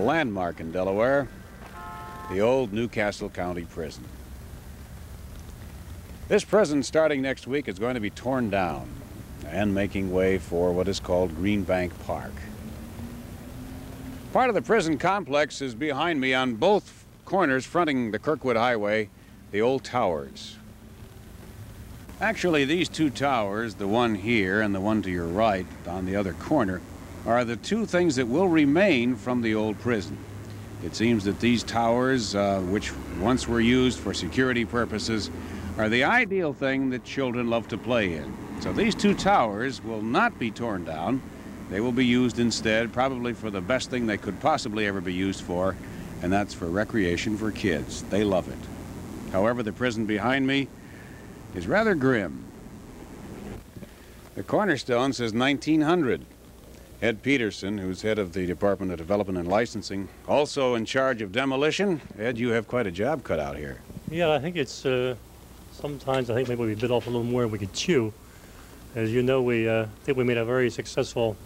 landmark in Delaware, the old Castle County Prison. This prison, starting next week, is going to be torn down and making way for what is called Greenbank Park. Part of the prison complex is behind me on both corners fronting the Kirkwood Highway, the old towers. Actually, these two towers, the one here and the one to your right on the other corner, are the two things that will remain from the old prison. It seems that these towers, which once were used for security purposes, are the ideal thing that children love to play in. So these two towers will not be torn down. They will be used instead, probably for the best thing they could possibly ever be used for, and that's for recreation for kids. They love it. However, the prison behind me is rather grim. The cornerstone says 1900. Ed Peterson, who's head of the Department of Development and Licensing, also in charge of demolition. Ed, you have quite a job cut out here. Yeah, I think it's, sometimes I think maybe we bit off a little more than we could chew. As you know, I think we made a very successful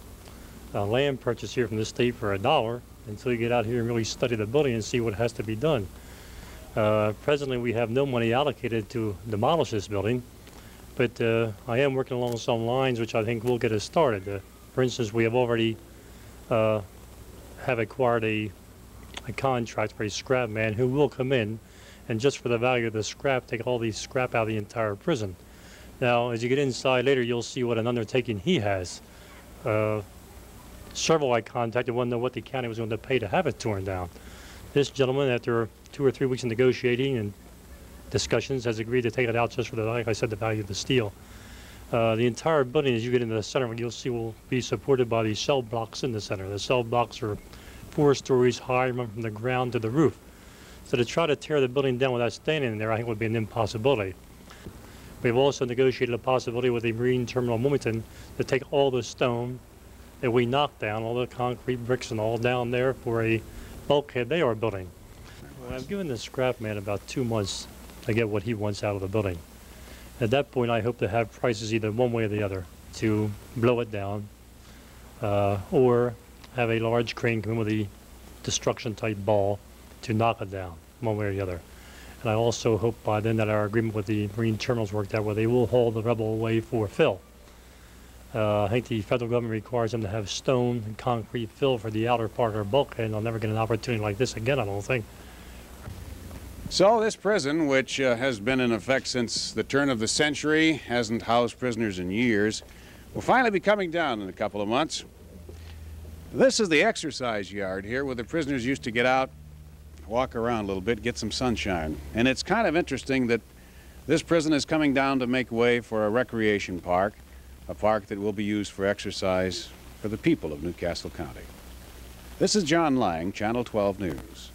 land purchase here from the state for $1 until you get out here and really study the building and see what has to be done. Presently, we have no money allocated to demolish this building, but I am working along some lines which I think will get us started. For instance, we have already have acquired a contract for a scrap man who will come in and just for the value of the scrap, take all the scrap out of the entire prison. Now, as you get inside later, you'll see what an undertaking he has. Several I contacted want to know what the county was going to pay to have it torn down. This gentleman, after 2 or 3 weeks of negotiating and discussions, has agreed to take it out just for the, like I said, the value of the steel. The entire building, as you get into the center, you'll see will be supported by the cell blocks in the center. The cell blocks are 4 stories high, run from the ground to the roof. So to try to tear the building down without standing in there, I think would be an impossibility. We've also negotiated a possibility with the Marine Terminal in Wilmington to take all the stone that we knocked down, all the concrete bricks and all down there for a bulkhead they are building. Well, I've given the scrap man about 2 months to get what he wants out of the building. At that point, I hope to have prices either one way or the other to blow it down or have a large crane come in with a destruction type ball to knock it down one way or the other. And I also hope by then that our agreement with the Marine Terminals worked out where they will haul the rubble away for fill. I think the federal government requires them to have stone and concrete fill for the outer part of their bulkhead, and I'll never get an opportunity like this again, I don't think. So this prison, which has been in effect since the turn of the century, hasn't housed prisoners in years, will finally be coming down in a couple of months. This is the exercise yard here where the prisoners used to get out, walk around a little bit, get some sunshine. And it's kind of interesting that this prison is coming down to make way for a recreation park, a park that will be used for exercise for the people of Newcastle County. This is John Lang, Channel 12 News.